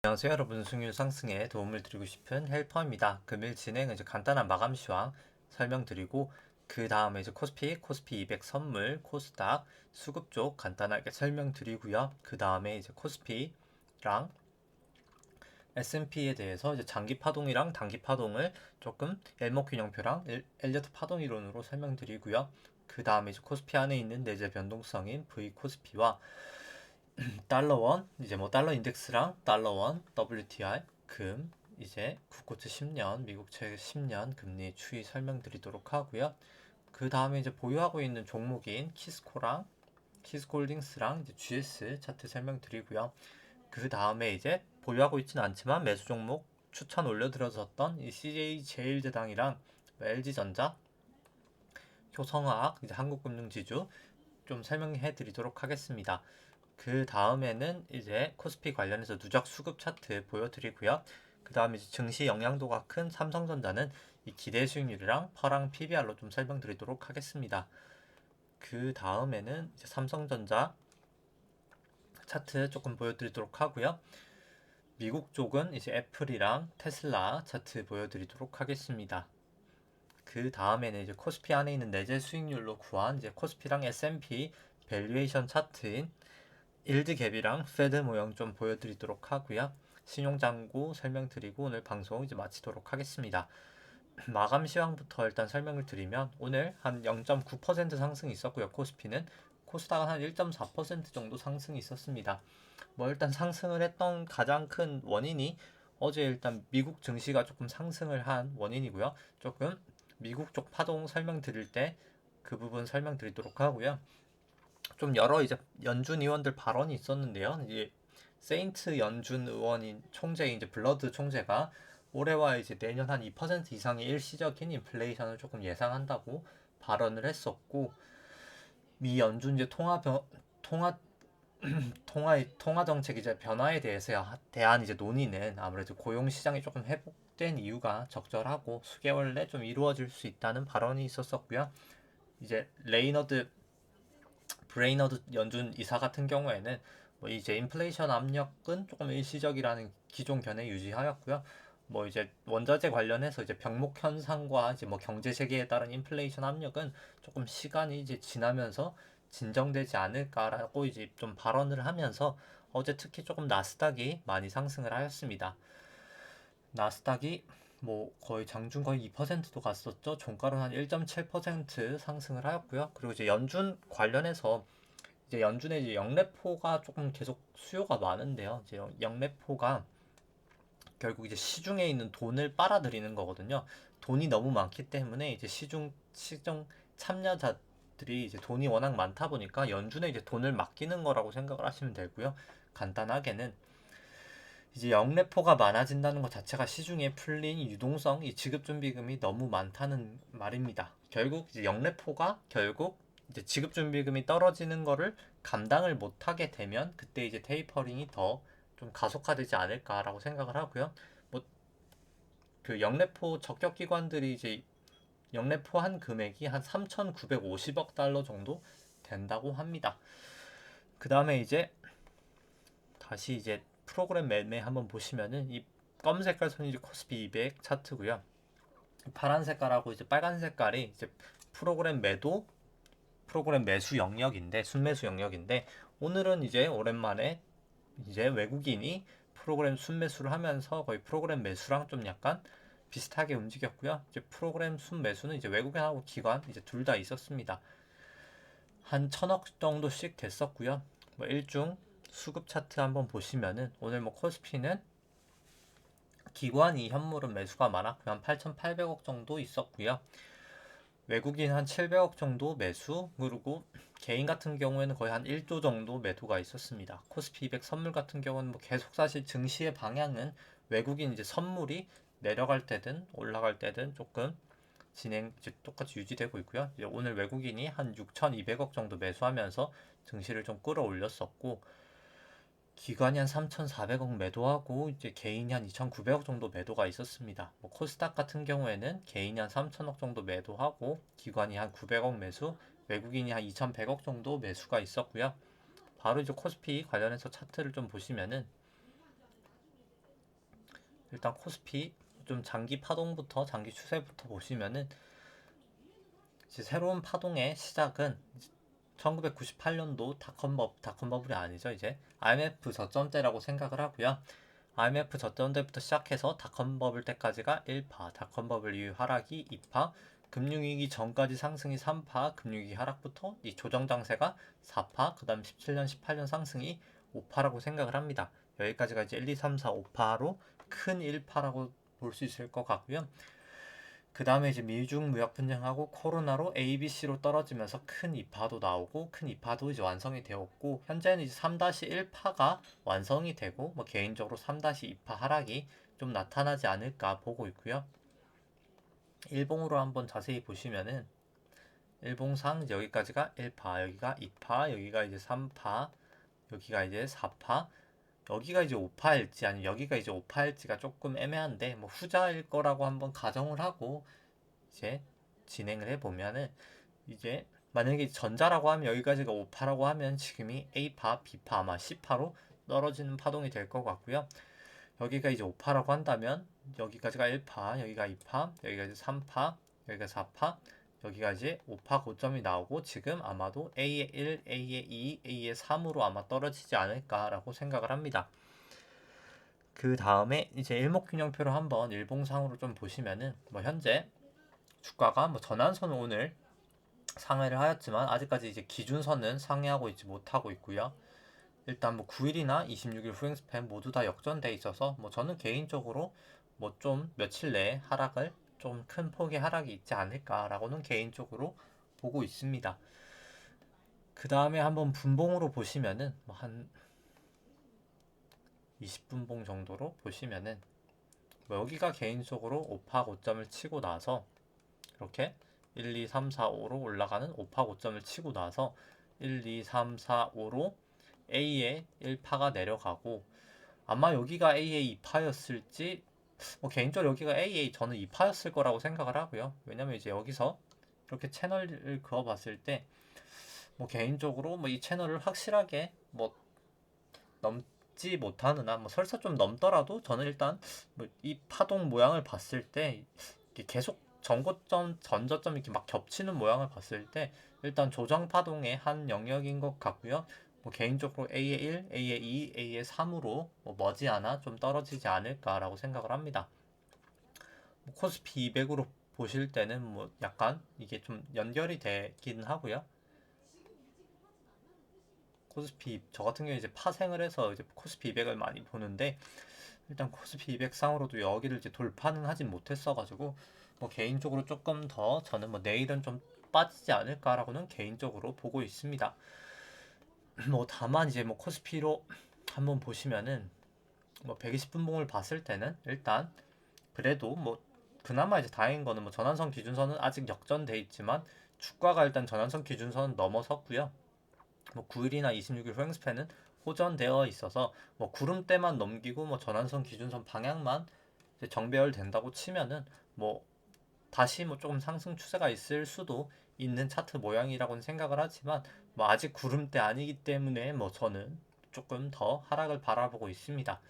안녕하세요 여러분, 수익률 상승에 도움을 드리고 싶은 헬퍼입니다. 금일 진행 이제 간단한 마감 시황 설명드리고, 그 다음에 이제 코스피 200 선물, 코스닥, 수급 쪽 간단하게 설명드리고요. 그 다음에 이제 코스피랑 S&P에 대해서 이제 장기 파동이랑 단기 파동을 조금 일목균형표랑 엘리어트 파동 이론으로 설명드리고요. 그 다음에 이제 코스피 안에 있는 내재 변동성인 V 코스피와 달러원, 이제 뭐 달러 인덱스랑 달러원, WTI, 금, 이제 국고채 10년, 미국채 10년 금리 추이 설명드리도록 하고요. 그 다음에 이제 보유하고 있는 종목인 키스코홀딩스랑 이제 GS 차트 설명드리고요. 그 다음에 이제 보유하고 있지는 않지만 매수 종목 추천 올려드렸었던 이 CJ제일제당이랑 LG전자, 효성화학, 이제 한국금융지주 좀 설명해 드리도록 하겠습니다. 그 다음에는 이제 코스피 관련해서 누적 수급 차트 보여드리고요. 그 다음에 이제 증시 영향도가 큰 삼성전자는 이 기대 수익률이랑 퍼랑 PBR로 좀 설명드리도록 하겠습니다. 그 다음에는 이제 삼성전자 차트 조금 보여드리도록 하고요. 미국 쪽은 이제 애플이랑 테슬라 차트 보여드리도록 하겠습니다. 그 다음에는 이제 코스피 안에 있는 내재 수익률로 구한 이제 코스피랑 S&P 밸류에이션 차트인 일드 갭이랑 패드 모형 좀 보여드리도록 하고요. 신용장고 설명드리고 오늘 방송 이제 마치도록 하겠습니다. 마감 시황부터 일단 설명을 드리면 오늘 한 0.9% 상승이 있었고요. 코스피는 코스닥은 한 1.4% 정도 상승이 있었습니다. 뭐 일단 상승을 했던 가장 큰 원인이 어제 일단 미국 증시가 조금 상승을 한 원인이고요. 조금 미국 쪽 파동 설명드릴 때 그 부분 설명드리도록 하고요. 좀 여러 이제 연준 의원들 발언이 있었는데요. 이제 세인트 연준 의원인 총재인 이제 블러드 총재가 올해와 이제 내년 한 2% 이상의 일시적인 인플레이션을 조금 예상한다고 발언을 했었고, 미 연준 이제 통화 통화 정책 이제 변화에 대한 이제 논의는 아무래도 고용 시장이 조금 회복된 이유가 적절하고 수개월 내 좀 이루어질 수 있다는 발언이 있었었고요. 이제 브레이너드 연준 이사 같은 경우에는 뭐 이제 인플레이션 압력은 조금 일시적이라는 기존 견해 유지하였고요. 뭐 이제 원자재 관련해서 이제 병목 현상과 이제 뭐 경제 세계에 따른 인플레이션 압력은 조금 시간이 이제 지나면서 진정되지 않을까라고 이제 좀 발언을 하면서 어제 특히 조금 나스닥이 많이 상승을 하였습니다. 나스닥이 뭐 거의 장중 거의 2%도 갔었죠. 종가로는 한 1.7% 상승을 하였고요. 그리고 이제 연준 관련해서 이제 연준의 이제 영래포가 조금 계속 수요가 많은데요. 이제 영래포가 결국 이제 시중에 있는 돈을 빨아들이는 거거든요. 돈이 너무 많기 때문에 이제 시중 참여자들이 이제 돈이 워낙 많다 보니까 연준에 이제 돈을 맡기는 거라고 생각을 하시면 되고요. 간단하게는 이제 영래포가 많아진다는 것 자체가 시중에 풀린 유동성, 이 지급준비금이 너무 많다는 말입니다. 결국 이제 영래포가 결국 이제 지급준비금이 떨어지는 거를 감당을 못하게 되면 그때 이제 테이퍼링이 더 좀 가속화되지 않을까라고 생각을 하고요. 뭐 그 영래포 적격 기관들이 이제 영래포한 금액이 한 3,950억 달러 정도 된다고 합니다. 그 다음에 이제 다시 이제 프로그램 매매 한번 보시면은 이 검은 색깔 선이 이제 코스피 200 차트고요. 파란 색깔하고 이제 빨간 색깔이 이제 프로그램 매도, 프로그램 매수 영역인데, 순매수 영역인데, 오늘은 이제 오랜만에 이제 외국인이 프로그램 순매수를 하면서 거의 프로그램 매수랑 좀 약간 비슷하게 움직였고요. 이제 프로그램 순매수는 이제 외국인하고 기관 이제 둘 다 있었습니다. 한 1,000억 정도씩 됐었고요. 뭐 일중 수급 차트 한번 보시면은 오늘 뭐 코스피는 기관이 현물은 매수가 많았고요. 한 8,800억 정도 있었고요. 외국인 한 700억 정도 매수, 그리고 개인 같은 경우에는 거의 한 1조 정도 매도가 있었습니다. 코스피 200 선물 같은 경우는 뭐 계속 사실 증시의 방향은 외국인 이제 선물이 내려갈 때든 올라갈 때든 조금 진행 이제 똑같이 유지되고 있고요. 이제 오늘 외국인이 한 6,200억 정도 매수하면서 증시를 좀 끌어올렸었고, 기관이 한 3,400억 매도하고 이제 개인이 한 2,900억 정도 매도가 있었습니다. 뭐 코스닥 같은 경우에는 개인이 한 3,000억 정도 매도하고 기관이 한 900억 매수, 외국인이 한 2,100억 정도 매수가 있었고요. 바로 이제 코스피 관련해서 차트를 좀 보시면은 일단 코스피 좀 장기 파동부터 장기 추세부터 보시면은 이제 새로운 파동의 시작은 1998년도 닷컴버블이 아니죠. 이제 IMF 저점대라고 생각을 하고요. IMF 저점대부터 시작해서 닷컴버블 때까지가 1파, 닷컴버블 이후 하락이 2파, 금융위기 전까지 상승이 3파, 금융위기 하락부터 이 조정 장세가 4파, 그 다음 17년, 18년 상승이 5파라고 생각을 합니다. 여기까지가 이제 1, 2, 3, 4, 5파로 큰 1파라고 볼 수 있을 것 같고요. 그 다음에 이제 미중 무역 분쟁하고 코로나로 A, B, C로 떨어지면서 큰 2파도 나오고 큰 2파도 이제 완성이 되었고 현재는 이제 3-1파가 완성이 되고 뭐 개인적으로 3-2파 하락이 좀 나타나지 않을까 보고 있고요. 일봉으로 한번 자세히 보시면은 일봉상 여기까지가 1파, 여기가 2파, 여기가 이제 3파, 여기가 이제 4파, 여기가 이제 5파일지 아니면 여기가 이제 5파일지가 조금 애매한데 뭐 후자일 거라고 한번 가정을 하고 이제 진행을 해보면은 이제 만약에 전자라고 하면 여기까지가 5파라고 하면 지금이 A파, B파 아마 C파로 떨어지는 파동이 될 것 같고요. 여기가 이제 5파라고 한다면 여기까지가 1파, 여기가 2파, 여기가 이제 3파, 여기가 4파, 여기가 이제 5파 고점이 나오고 지금 아마도 A의 1, A의 2, A의 3으로 아마 떨어지지 않을까라고 생각을 합니다. 그 다음에 이제 일목균형표를 한번 일봉상으로 좀 보시면은 뭐 현재 주가가 뭐 전환선은 오늘 상회를 하였지만 아직까지 이제 기준선은 상회하고 있지 못하고 있고요. 일단 뭐 9일이나 26일 후행 스팬 모두 다 역전돼 있어서 뭐 저는 개인적으로 뭐 좀 며칠 내에 하락을 좀 큰 폭의 하락이 있지 않을까라고는 개인적으로 보고 있습니다. 그 다음에 한번 분봉으로 보시면은 뭐 한 20분봉 정도로 보시면은 뭐 여기가 개인적으로 5파 고점을 치고 나서 이렇게 1, 2, 3, 4, 5로 올라가는 5파 고점을 치고 나서 1, 2, 3, 4, 5로 A의 1파가 내려가고 아마 여기가 A의 2파였을지 뭐 개인적으로 여기가 A의 저는 2파였을 거라고 생각을 하고요. 왜냐면 이제 여기서 이렇게 채널을 그어봤을 때 뭐 개인적으로 뭐 이 채널을 확실하게 뭐 넘지 못하는 한 뭐 설사 좀 넘더라도 저는 일단 뭐 이 파동 모양을 봤을 때 이게 계속 전고점, 전저점 이렇게 막 겹치는 모양을 봤을 때 일단 조정 파동의 한 영역인 것 같고요. 뭐 개인적으로 A의 1, A의 2, A의 3으로 뭐 머지않아 좀 떨어지지 않을까라고 생각을 합니다. 뭐 코스피 200으로 보실 때는 뭐 약간 이게 좀 연결이 되긴 하고요. 코스피 저 같은 경우에 이제 파생을 해서 이제 코스피 200을 많이 보는데 일단 코스피 200 상으로도 여기를 이제 돌파는 하진 못했어가지고 뭐 개인적으로 조금 더 저는 뭐 내일은 좀 빠지지 않을까라고는 개인적으로 보고 있습니다. 뭐 다만 이제 뭐 코스피로 한번 보시면은 뭐 120분봉을 봤을 때는 일단 그래도 뭐 그나마 이제 다행인 거는 뭐 전환선 기준선은 아직 역전돼 있지만 주가가 일단 전환선 기준선은 넘어섰고요. 뭐 9일이나 26일 후행스팬은 호전되어 있어서 뭐 구름대만 넘기고 뭐 전환선 기준선 방향만 이제 정배열 된다고 치면은 뭐 다시 뭐 조금 상승 추세가 있을 수도 있는 차트 모양이라고는 생각을 하지만 뭐 아직 구름대 아니기 때문에 뭐 저는 조금 더 하락을 바라보고 있습니다.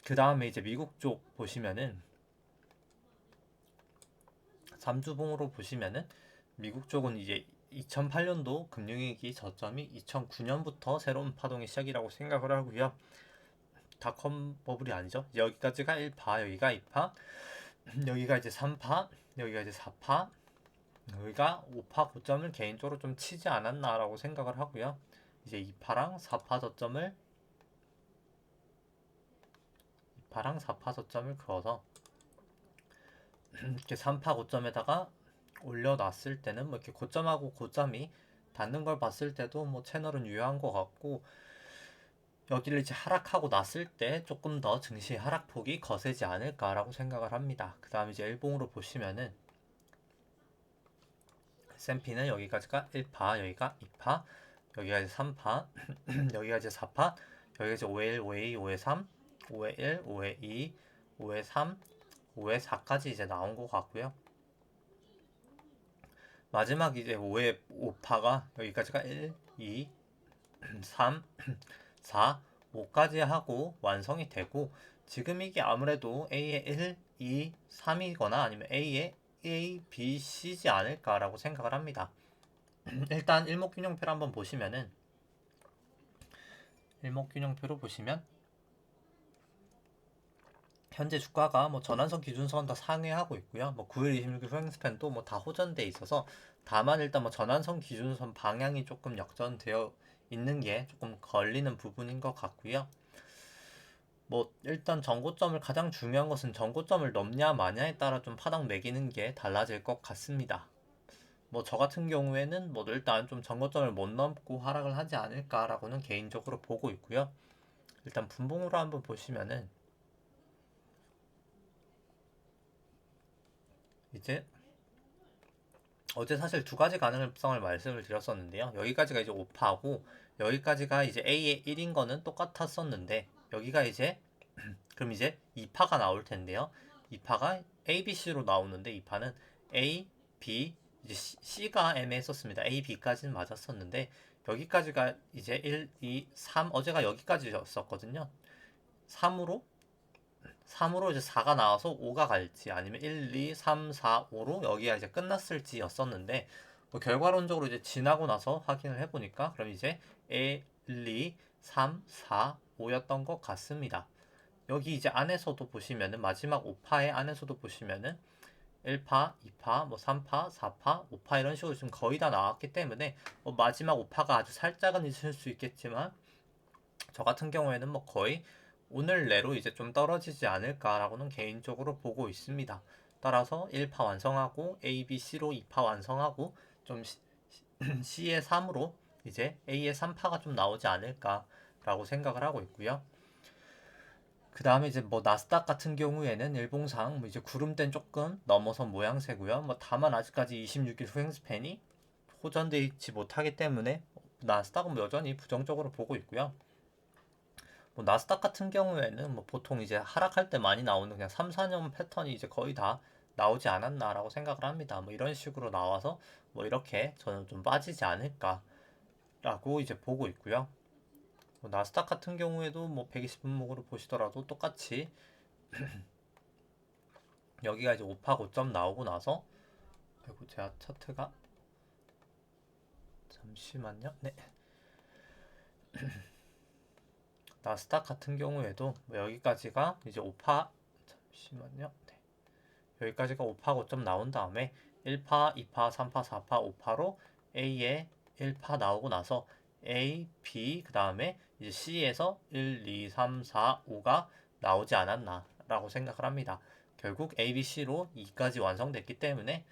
그 다음에 이제 미국 쪽 보시면은 3주봉으로 보시면은 미국 쪽은 이제 2008년도 금융위기 저점이 2009년부터 새로운 파동의 시작이라고 생각을 하고요. 닷컴 버블이 아니죠. 여기까지가 1파, 여기가 2파, 여기가 이제 3파, 여기가 이제 4파, 여기가 5파 고점을 개인적으로 좀 치지 않았나라고 생각을 하고요. 이제 2파랑 4파 저점을 그어서 이렇게 3파 고점에다가 올려놨을 때는 뭐 이렇게 고점하고 고점이 닿는 걸 봤을 때도 뭐 채널은 유효한 것 같고 여기를 이제 하락하고 났을 때 조금 더 증시 하락폭이 거세지 않을까라고 생각을 합니다. 그 다음 이제 일봉으로 보시면은 S&P는 여기까지가 1파, 여기가 2파, 여기가 이제 3파, 여기가 이제 4파, 여기가 이제 5회 1, 5회 2, 5회 3, 5회 1, 5회 2, 5회 3, 5회 4까지 이제 나온 것 같고요. 마지막 이제 5회 5파가 여기까지가 1, 2, 3, 4, 5까지 하고 완성이 되고 지금 이게 아무래도 A의 1, 2, 3이거나 아니면 A의 A, B, C지 않을까라고 생각을 합니다. 일단 일목균형표를 한번 보시면은 일목균형표로 보시면 현재 주가가 뭐 전환선 기준선 다 상회하고 있고요. 뭐 9일 26일 후행 스팬도 뭐 다 호전돼 있어서 다만 일단 뭐 전환선 기준선 방향이 조금 역전되어 있는 게 조금 걸리는 부분인 것 같고요. 뭐 일단 정고점을 가장 중요한 것은 정고점을 넘냐 마냐에 따라 좀 파당 매기는 게 달라질 것 같습니다. 뭐 저 같은 경우에는 뭐 일단 좀 정고점을 못 넘고 하락을 하지 않을까라고는 개인적으로 보고 있고요. 일단 분봉으로 한번 보시면은 이제 어제 사실 두 가지 가능성을 말씀을 드렸었는데요. 여기까지가 이제 5파고 여기까지가 이제 A의 1인 거는 똑같았었는데 여기가 이제 그럼 이제 2파가 나올 텐데요. 2파가 A, B, C로 나오는데 2파는 A, B, 이제 C가 애매했었습니다. A, B까지는 맞았었는데 여기까지가 이제 1, 2, 3 어제가 여기까지였었거든요. 3으로 이제 4가 나와서 5가 갈지 아니면 1, 2, 3, 4, 5로 여기가 이제 끝났을지였었는데 뭐 결과론적으로 이제 지나고 나서 확인을 해보니까 그럼 이제 1, 2, 3, 4, 5였던 것 같습니다. 여기 이제 안에서도 보시면은 마지막 5파의 안에서도 보시면은 1파, 2파, 뭐 3파, 4파, 5파 이런 식으로 지금 거의 다 나왔기 때문에 뭐 마지막 5파가 아주 살짝은 있을 수 있겠지만 저 같은 경우에는 뭐 거의 오늘 내로 이제 좀 떨어지지 않을까라고는 개인적으로 보고 있습니다. 따라서 1파 완성하고 A, B, C로 2파 완성하고 좀 C의 3으로 이제 A의 3파가 좀 나오지 않을까라고 생각을 하고 있고요. 그 다음에 이제 뭐 나스닥 같은 경우에는 일봉상 뭐 이제 구름대는 조금 넘어선 모양새고요. 뭐 다만 아직까지 26일 후행 스팬이 호전돼 있지 못하기 때문에 나스닥은 뭐 여전히 부정적으로 보고 있고요. 뭐 나스닥 같은 경우에는 뭐 보통 이제 하락할 때 많이 나오는 그냥 3, 4년 패턴이 이제 거의 다 나오지 않았나라고 생각을 합니다. 뭐 이런 식으로 나와서 뭐 이렇게 저는 좀 빠지지 않을까라고 이제 보고 있고요. 뭐 나스닥 같은 경우에도 뭐 120분목으로 보시더라도 똑같이 여기가 이제 5파 고점 나오고 나서 아이고 제가 차트가 잠시만요. 네. 나스닥 같은 경우에도 뭐 여기까지가 이제 5파 잠시만요. 네. 여기까지가 5파 고점 나온 다음에 1파, 2파, 3파, 4파, 5파로 A에 1파 나오고 나서 A, B 그 다음에 이제 C에서 1, 2, 3, 4, 5가 나오지 않았나라고 생각을 합니다. 결국 A, B, C로 2까지 완성됐기 때문에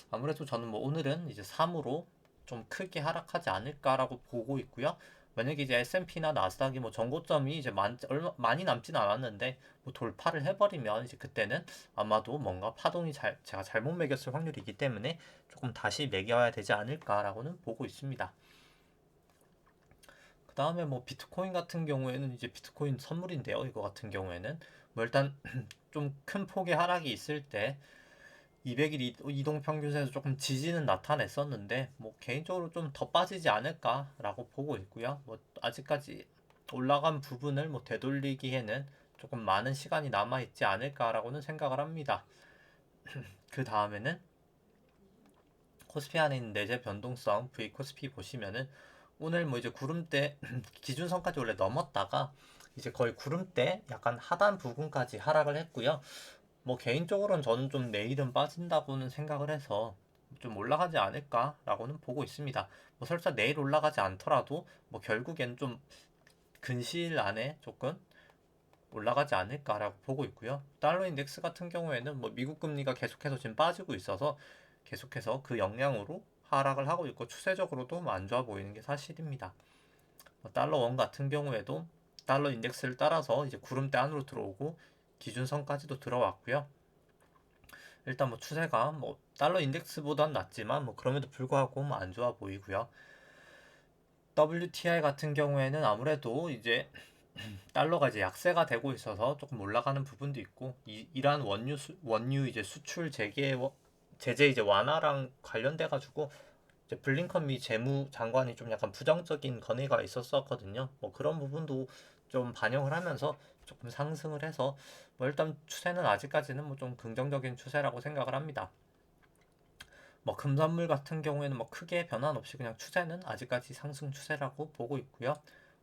아무래도 저는 뭐 오늘은 이제 3으로 좀 크게 하락하지 않을까라고 보고 있고요. 만약에 이제 S&P나 나스닥이 뭐 정고점이 이제 많이 남진 않았는데 뭐 돌파를 해버리면 이제 그때는 아마도 뭔가 파동이 제가 잘못 매겼을 확률이 있기 때문에 조금 다시 매겨야 되지 않을까라고는 보고 있습니다. 그 다음에 뭐 비트코인 같은 경우에는 이제 비트코인 선물인데요. 이거 같은 경우에는 뭐 일단 좀 큰 폭의 하락이 있을 때 200일 이동평균선에서 조금 지지는 나타냈었는데 뭐 개인적으로 좀 더 빠지지 않을까라고 보고 있고요. 뭐 아직까지 올라간 부분을 뭐 되돌리기에는 조금 많은 시간이 남아 있지 않을까라고는 생각을 합니다. 그 다음에는 코스피 안에 있는 내재 변동성 V 코스피 보시면은 오늘 뭐 이제 구름대 기준선까지 원래 넘었다가 이제 거의 구름대 약간 하단 부분까지 하락을 했고요. 뭐 개인적으로는 저는 좀 내일은 빠진다고는 생각을 해서 좀 올라가지 않을까라고는 보고 있습니다. 뭐 설사 내일 올라가지 않더라도 뭐 결국엔 좀 근시일 안에 조금 올라가지 않을까라고 보고 있고요. 달러 인덱스 같은 경우에는 뭐 미국 금리가 계속해서 지금 빠지고 있어서 계속해서 그 영향으로 하락을 하고 있고 추세적으로도 안 좋아 보이는 게 사실입니다. 뭐 달러 원 같은 경우에도 달러 인덱스를 따라서 이제 구름대 안으로 들어오고 기준선까지도 들어왔고요. 일단 뭐 추세가 뭐 달러 인덱스보단 낮지만 뭐 그럼에도 불구하고 뭐 안 좋아 보이고요. WTI 같은 경우에는 아무래도 이제 달러가 이제 약세가 되고 있어서 조금 올라가는 부분도 있고 이러한 원유 이제 수출 제재 이제 완화랑 관련돼 가지고 이제 블링컨 미 재무 장관이 좀 약간 부정적인 건의가 있었었거든요. 뭐 그런 부분도 좀 반영을 하면서 조금 상승을 해서 뭐 일단 추세는 아직까지는 뭐 좀 긍정적인 추세라고 생각을 합니다. 뭐 금선물 같은 경우에는 뭐 크게 변화 없이 그냥 추세는 아직까지 상승 추세라고 보고 있고요.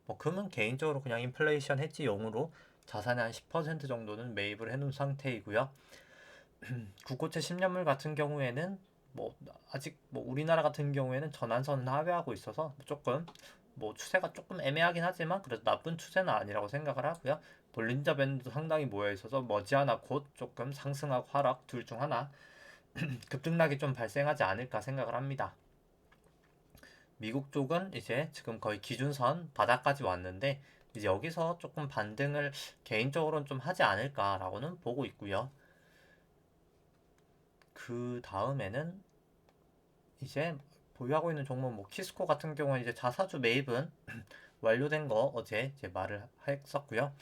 뭐 금은 개인적으로 그냥 인플레이션 해지용으로 자산의 한 10% 정도는 매입을 해놓은 상태이고요. 국고채 10년물 같은 경우에는 뭐 아직 뭐 우리나라 같은 경우에는 전환선은 하회하고 있어서 조금 뭐 추세가 조금 애매하긴 하지만 그래도 나쁜 추세는 아니라고 생각을 하고요. 볼린저 밴드도 상당히 모여 있어서 머지않아 곧 조금 상승하고 하락 둘 중 하나 급등락이 좀 발생하지 않을까 생각을 합니다. 미국 쪽은 이제 지금 거의 기준선 바닥까지 왔는데 이제 여기서 조금 반등을 개인적으로는 좀 하지 않을까라고는 보고 있고요. 그 다음에는 이제 보유하고 있는 종목 뭐 키스코 같은 경우는 이제 자사주 매입은 완료된 거 어제 이제 말을 했었고요.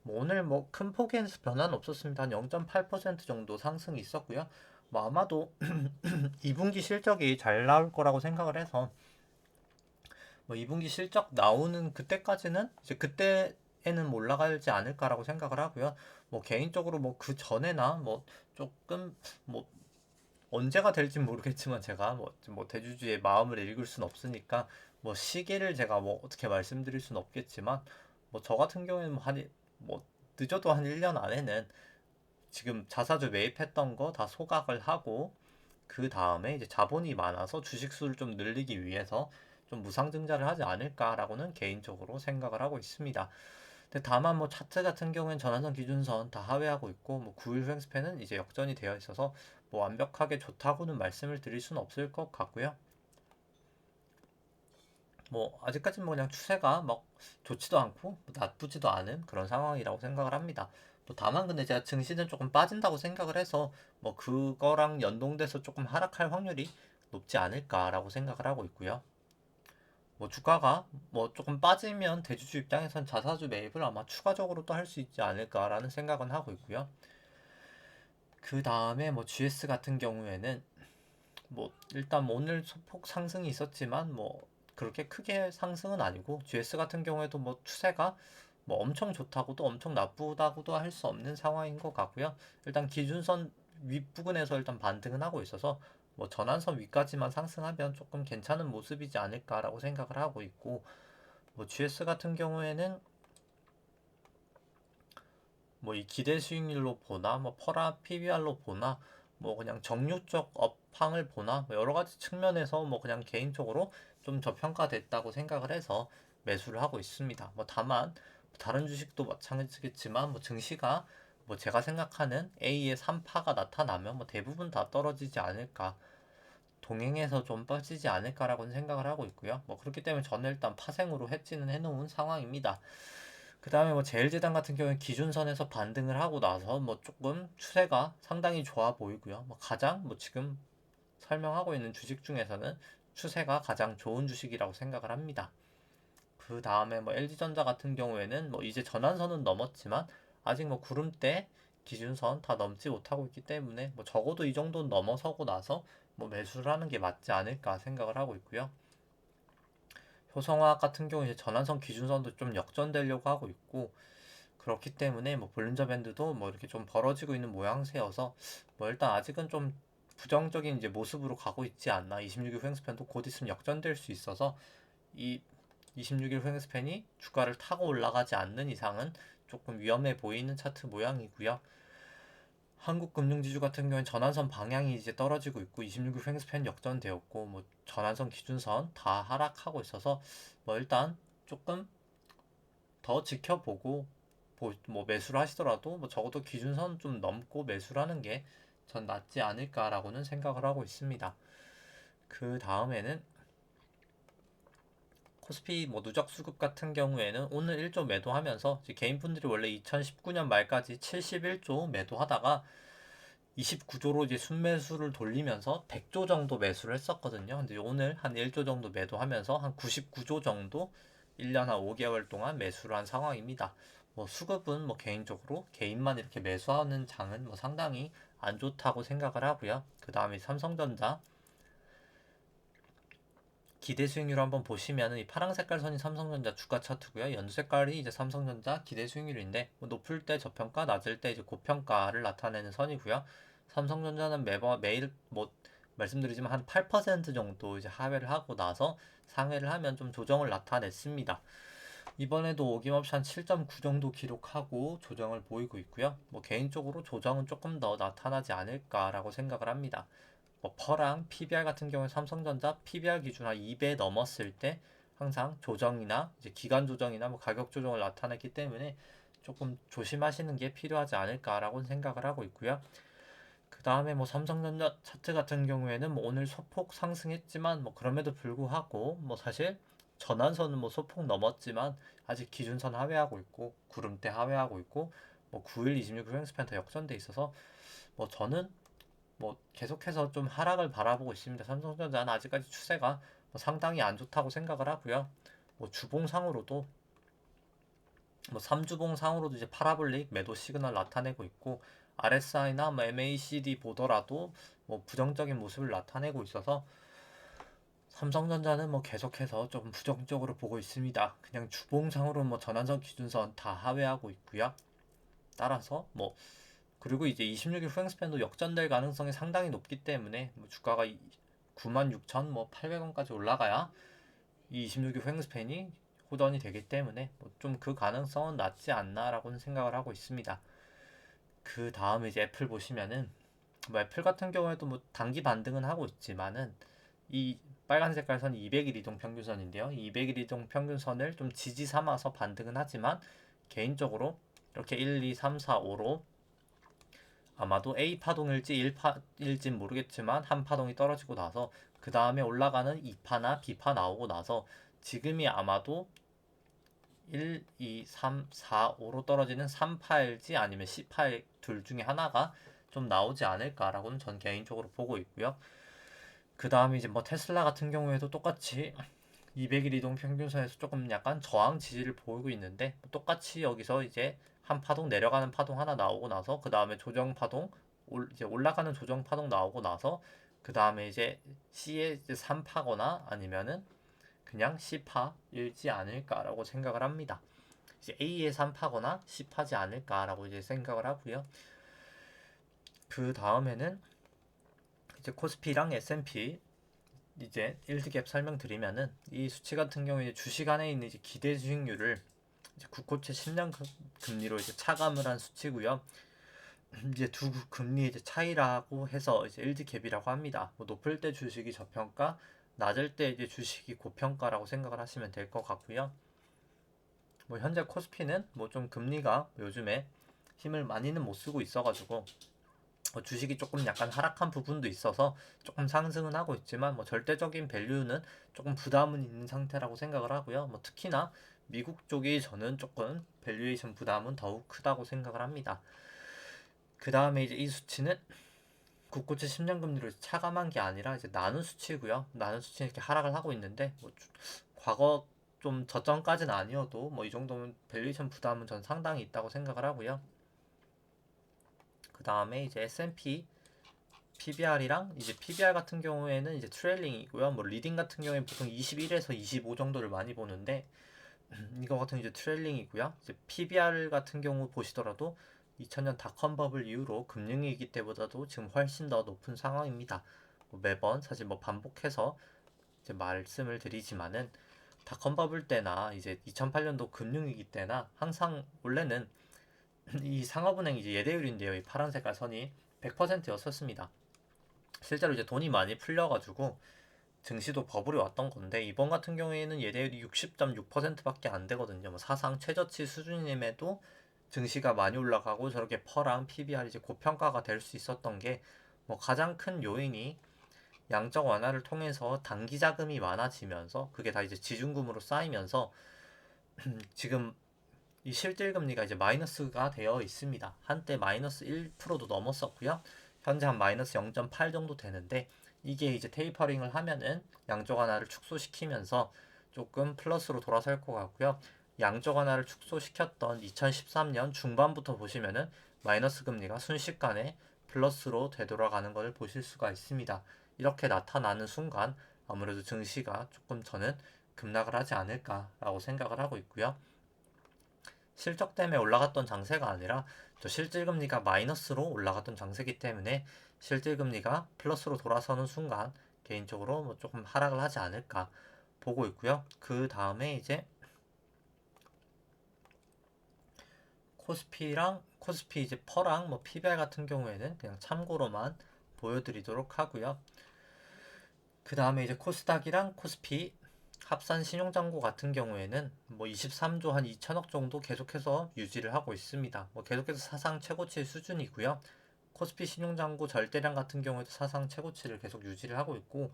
뭐 오늘 뭐 큰 폭의 변화는 없었습니다. 한 0.8% 정도 상승이 있었고요. 뭐 아마도 2분기 실적이 잘 나올 거라고 생각을 해서 뭐 2분기 실적 나오는 그때까지는 이제 그때에는 뭐 올라가지 않을까라고 생각을 하고요. 뭐 개인적으로 뭐 그 전에나 뭐 조금 뭐 언제가 될진 모르겠지만 제가 뭐 대주주의 마음을 읽을 순 없으니까 뭐 시기를 제가 뭐 어떻게 말씀드릴 순 없겠지만 뭐 저 같은 경우에는 뭐 늦어도 한 1년 안에는 지금 자사주 매입했던 거 다 소각을 하고 그 다음에 이제 자본이 많아서 주식 수를 좀 늘리기 위해서 좀 무상증자를 하지 않을까라고는 개인적으로 생각을 하고 있습니다. 근데 다만 뭐 차트 같은 경우엔 전환선 기준선 다 하회하고 있고 뭐 9일 횡 스팬은 이제 역전이 되어 있어서 뭐 완벽하게 좋다고는 말씀을 드릴 수는 없을 것 같고요. 뭐 아직까지는 뭐 그냥 추세가 막 좋지도 않고 뭐 나쁘지도 않은 그런 상황이라고 생각을 합니다. 또 다만 근데 제가 증시는 조금 빠진다고 생각을 해서 뭐 그거랑 연동돼서 조금 하락할 확률이 높지 않을까라고 생각을 하고 있고요. 뭐 주가가 뭐 조금 빠지면 대주주 입장에선 자사주 매입을 아마 추가적으로 또 할 수 있지 않을까라는 생각은 하고 있고요. 그 다음에 뭐 GS 같은 경우에는 뭐 일단 뭐 오늘 소폭 상승이 있었지만 뭐 그렇게 크게 상승은 아니고 GS 같은 경우에도 뭐 추세가 뭐 엄청 좋다고도 엄청 나쁘다고도 할 수 없는 상황인 것 같고요. 일단 기준선 윗부분에서 일단 반등은 하고 있어서 뭐 전환선 위까지만 상승하면 조금 괜찮은 모습이지 않을까라고 생각을 하고 있고 뭐 GS 같은 경우에는 뭐 이 기대 수익률로 보나 뭐 퍼라 PBR로 보나 뭐 그냥 정률적 업황을 보나 뭐 여러 가지 측면에서 뭐 그냥 개인적으로 좀 저평가됐다고 생각을 해서 매수를 하고 있습니다. 뭐 다만 다른 주식도 마찬가지겠지만 뭐 증시가 뭐 제가 생각하는 A의 3파가 나타나면 뭐 대부분 다 떨어지지 않을까 동행해서 좀 빠지지 않을까라고는 생각을 하고 있고요. 뭐 그렇기 때문에 저는 일단 파생으로 해지는 해놓은 상황입니다. 그 다음에 뭐 제일제당 같은 경우는 기준선에서 반등을 하고 나서 뭐 조금 추세가 상당히 좋아 보이고요. 뭐 가장 뭐 지금 설명하고 있는 주식 중에서는 추세가 가장 좋은 주식이라고 생각을 합니다. 그 다음에 뭐 LG전자 같은 경우에는 뭐 이제 전환선은 넘었지만 아직 뭐 구름대 기준선 다 넘지 못하고 있기 때문에 뭐 적어도 이 정도는 넘어서고 나서 뭐 매수를 하는 게 맞지 않을까 생각을 하고 있고요. 효성화학 같은 경우 이제 전환선 기준선도 좀 역전되려고 하고 있고 그렇기 때문에 뭐 볼린저 밴드도 뭐 이렇게 좀 벌어지고 있는 모양새여서 뭐 일단 아직은 좀 부정적인 이제 모습으로 가고 있지 않나. 26일 횡스팬도 곧 있으면 역전될 수 있어서 이 26일 횡스팬이 주가를 타고 올라가지 않는 이상은 조금 위험해 보이는 차트 모양이고요. 한국금융지주 같은 경우는 전환선 방향이 이제 떨어지고 있고 26일 횡스팬 역전되었고 뭐 전환선 기준선 다 하락하고 있어서 뭐 일단 조금 더 지켜보고 뭐 매수를 하시더라도 뭐 적어도 기준선 좀 넘고 매수를 하는 게 전 낫지 않을까라고는 생각을 하고 있습니다. 그 다음에는 코스피 뭐 누적 수급 같은 경우에는 오늘 1조 매도하면서 개인분들이 원래 2019년 말까지 71조 매도하다가 29조로 이제 순매수를 돌리면서 100조 정도 매수를 했었거든요. 근데 오늘 한 1조 정도 매도하면서 한 99조 정도 1년 한 5개월 동안 매수를 한 상황입니다. 뭐 수급은 뭐 개인적으로 개인만 이렇게 매수하는 장은 뭐 상당히 안 좋다고 생각을 하고요. 그 다음에 삼성전자 기대 수익률 한번 보시면은 이 파란 색깔 선이 삼성전자 주가 차트고요. 연두 색깔이 이제 삼성전자 기대 수익률인데 뭐 높을 때 저평가, 낮을 때 이제 고평가를 나타내는 선이고요. 삼성전자는 매일 뭐 말씀드리지만 한 8% 정도 이제 하회를 하고 나서 상회를 하면 좀 조정을 나타냈습니다. 이번에도 어김없이 한 7.9 정도 기록하고 조정을 보이고 있고요. 뭐 개인적으로 조정은 조금 더 나타나지 않을까라고 생각을 합니다. 뭐 퍼랑 PBR 같은 경우에 삼성전자 PBR 기준 한 2배 넘었을 때 항상 조정이나 이제 기간 조정이나 뭐 가격 조정을 나타냈기 때문에 조금 조심하시는 게 필요하지 않을까라고 생각을 하고 있고요. 그 다음에 뭐 삼성전자 차트 같은 경우에는 뭐 오늘 소폭 상승했지만 뭐 그럼에도 불구하고 뭐 사실 전환선은 뭐 소폭 넘었지만 아직 기준선 하회하고 있고 구름대 하회하고 있고 뭐 9일 26 휴행스팬터 역전돼 있어서 뭐 저는 뭐 계속해서 좀 하락을 바라보고 있습니다. 삼성전자는 아직까지 추세가 뭐 상당히 안 좋다고 생각을 하고요. 뭐 주봉상으로도 뭐 3주봉상으로도 이제 파라볼릭 매도 시그널 나타내고 있고 RSI나 뭐 MACD 보더라도 뭐 부정적인 모습을 나타내고 있어서 삼성전자는 뭐 계속해서 좀 부정적으로 보고 있습니다. 그냥 주봉상으로 뭐 전환선 기준선 다 하회하고 있고요. 따라서 뭐 그리고 이제 26일 후행스팬도 역전될 가능성이 상당히 높기 때문에 뭐 주가가 96,800원까지 올라가야 이 26일 후행스팬이 호전이 되기 때문에 뭐 좀 그 가능성은 낮지 않나라고는 생각을 하고 있습니다. 그 다음에 이제 애플 보시면은 뭐 애플 같은 경우에도 뭐 단기 반등은 하고 있지만은 이 빨간 색깔 선이 200일 이동 평균선인데요. 200일 이동 평균선을 좀 지지 삼아서 반등은 하지만 개인적으로 이렇게 1, 2, 3, 4, 5로 아마도 A 파동일지 1파일진 모르겠지만 한 파동이 떨어지고 나서 그 다음에 올라가는 2파나 B파 나오고 나서 지금이 아마도 1, 2, 3, 4, 5로 떨어지는 3파일지 아니면 C파일 둘 중에 하나가 좀 나오지 않을까라고는 전 개인적으로 보고 있고요. 그 다음에 이제 뭐 테슬라 같은 경우에도 똑같이 200일 이동 평균선에서 조금 약간 저항 지지를 보이고 있는데 똑같이 여기서 이제 한 파동 내려가는 파동 하나 나오고 나서 그 다음에 조정 파동 이제 올라가는 조정 파동 나오고 나서 그 다음에 이제 C의 이제 3파거나 아니면은 그냥 C파일지 않을까라고 생각을 합니다. 이제 A의 3파거나 C파지 않을까라고 이제 생각을 하고요. 그 다음에는 이제 코스피랑 S&P 이제 일드갭 설명드리면은 이 수치 같은 경우에 주식 안에 있는 이제 기대 수익률을 이제 국고채 10년 금리로 이제 차감을 한 수치고요. 이제 두 금리 이제 차이라고 해서 이제 일드갭이라고 합니다. 뭐 높을 때 주식이 저평가, 낮을 때 이제 주식이 고평가라고 생각을 하시면 될 것 같고요. 뭐 현재 코스피는 뭐 좀 금리가 요즘에 힘을 많이는 못 쓰고 있어가지고 주식이 조금 약간 하락한 부분도 있어서 조금 상승은 하고 있지만 뭐 절대적인 밸류는 조금 부담은 있는 상태라고 생각을 하고요. 뭐 특히나 미국 쪽이 저는 조금 밸류에이션 부담은 더욱 크다고 생각을 합니다. 그 다음에 이제 이 수치는 국고채 10년 금리로 차감한 게 아니라 이제 나눈 수치고요. 나눈 수치는 이렇게 하락을 하고 있는데 뭐 과거 좀 저점까지는 아니어도 뭐 이 정도면 밸류에이션 부담은 전 상당히 있다고 생각을 하고요. 그 다음에 이제 S&P PBR이랑 이제 PBR 같은 경우에는 이제 트레일링이고요. 뭐 리딩 같은 경우에 보통 21에서 25 정도를 많이 보는데 이거 같은 이제 트레일링이고요. 이제 PBR 같은 경우 보시더라도 2000년 닷컴 버블 이후로 금융위기 때보다도 지금 훨씬 더 높은 상황입니다. 뭐 매번 사실 뭐 반복해서 이제 말씀을 드리지만은 닷컴 버블 때나 이제 2008년도 금융위기 때나 항상 원래는 이 상업은행 이제 예대율인데요. 이 파란 색깔 선이 100%였었습니다. 실제로 이제 돈이 많이 풀려가지고 증시도 버블이 왔던 건데 이번 같은 경우에는 예대율이 60.6%밖에 안 되거든요. 뭐 사상 최저치 수준임에도 증시가 많이 올라가고 저렇게 퍼랑 PBR 이제 고평가가 될 수 있었던 게 뭐 가장 큰 요인이 양적 완화를 통해서 단기 자금이 많아지면서 그게 다 이제 지중금으로 쌓이면서 지금 이 실질 금리가 이제 마이너스가 되어 있습니다. 한때 마이너스 1%도 넘었었고요. 현재 한 마이너스 0.8 정도 되는데 이게 이제 테이퍼링을 하면은 양적 완화를 축소시키면서 조금 플러스로 돌아설 것 같고요. 양적 완화를 축소시켰던 2013년 중반부터 보시면은 마이너스 금리가 순식간에 플러스로 되돌아가는 것을 보실 수가 있습니다. 이렇게 나타나는 순간 아무래도 증시가 조금 저는 급락을 하지 않을까라고 생각을 하고 있고요. 실적 때문에 올라갔던 장세가 아니라 저 실질금리가 마이너스로 올라갔던 장세기 때문에 실질금리가 플러스로 돌아서는 순간 개인적으로 뭐 조금 하락을 하지 않을까 보고 있고요. 그 다음에 이제 코스피 이제 퍼랑 뭐 PBR 같은 경우에는 그냥 참고로만 보여드리도록 하고요. 그 다음에 이제 코스닥이랑 코스피 합산 신용잔고 같은 경우에는 뭐 23조 한 2천억 정도 계속해서 유지를 하고 있습니다. 뭐 계속해서 사상 최고치 수준이고요. 코스피 신용잔고 절대량 같은 경우에도 사상 최고치를 계속 유지를 하고 있고,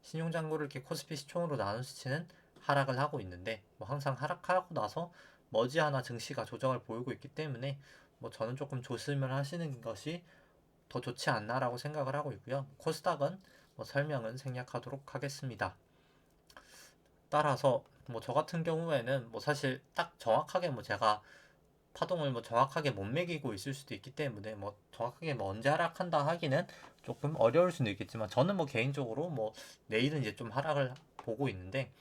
신용잔고를 이렇게 코스피 시총으로 나눈 수치는 하락을 하고 있는데, 뭐 항상 하락하고 나서 머지않아 증시가 조정을 보이고 있기 때문에 뭐 저는 조금 조심을 하시는 것이 더 좋지 않나라고 생각을 하고 있고요. 코스닥은 뭐 설명은 생략하도록 하겠습니다. 따라서 뭐 저 같은 경우에는 뭐 사실 딱 정확하게 뭐 제가 파동을 뭐 정확하게 못 매기고 있을 수도 있기 때문에 뭐 정확하게 뭐 언제 하락한다 하기는 조금 어려울 수는 있겠지만, 저는 뭐 개인적으로 뭐 내일은 이제 좀 하락을 보고 있는데,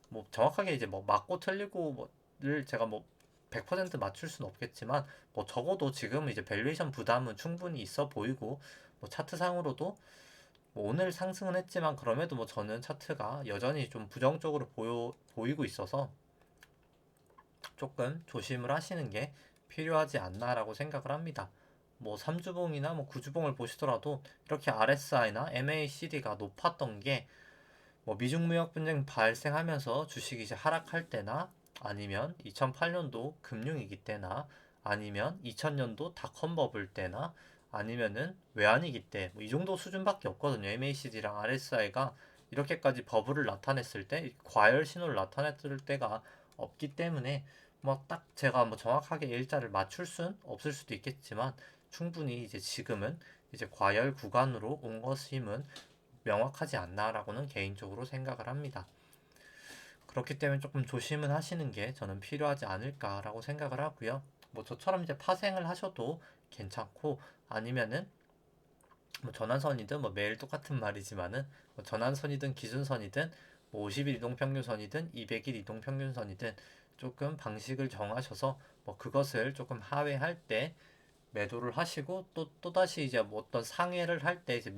뭐 정확하게 이제 뭐 맞고 틀리고 뭐를 제가 뭐 100% 맞출 수는 없겠지만, 뭐 적어도 지금 이제 밸류에이션 부담은 충분히 있어 보이고, 뭐 차트상으로도 뭐 오늘 상승은 했지만 그럼에도 뭐 저는 차트가 여전히 좀 부정적으로 보이고 있어서 조금 조심을 하시는 게 필요하지 않나라고 생각을 합니다. 뭐 3주봉이나 뭐 9주봉을 보시더라도 이렇게 RSI나 MACD가 높았던 게 뭐 미중 무역 분쟁 발생하면서 주식이 이제 하락할 때나, 아니면 2008년도 금융위기 때나, 아니면 2000년도 닷컴 버블 때나, 아니면은 외환위기 때, 뭐 이 정도 수준밖에 없거든요. MACD랑 RSI가 이렇게까지 버블을 나타냈을 때, 과열 신호를 나타냈을 때가 없기 때문에 뭐 딱 제가 뭐 정확하게 일자를 맞출 순 없을 수도 있겠지만, 충분히 이제 지금은 이제 과열 구간으로 온 것임은 명확하지 않나라고는 개인적으로 생각을 합니다. 그렇기 때문에 조금 조심은 하시는 게 저는 필요하지 않을까라고 생각을 하고요. 뭐 저처럼 이제 파생을 하셔도 괜찮고, 아니면은 뭐 전환선이든 뭐 매일 똑같은 말이지만은 뭐 전환선이든 기준선이든 뭐 50일 이동평균선이든 200일 이동평균선이든 조금 방식을 정하셔서 뭐 그것을 조금 하회할 때 매도를 하시고, 또다시 이제 뭐 어떤 상회를 할 때 이제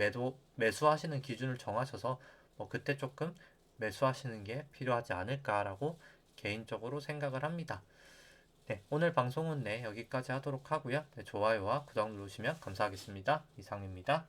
매수하시는 기준을 정하셔서 뭐 그때 조금 매수하시는 게 필요하지 않을까라고 개인적으로 생각을 합니다. 네, 오늘 방송은 네, 여기까지 하도록 하고요. 네, 좋아요와 구독 누르시면 감사하겠습니다. 이상입니다.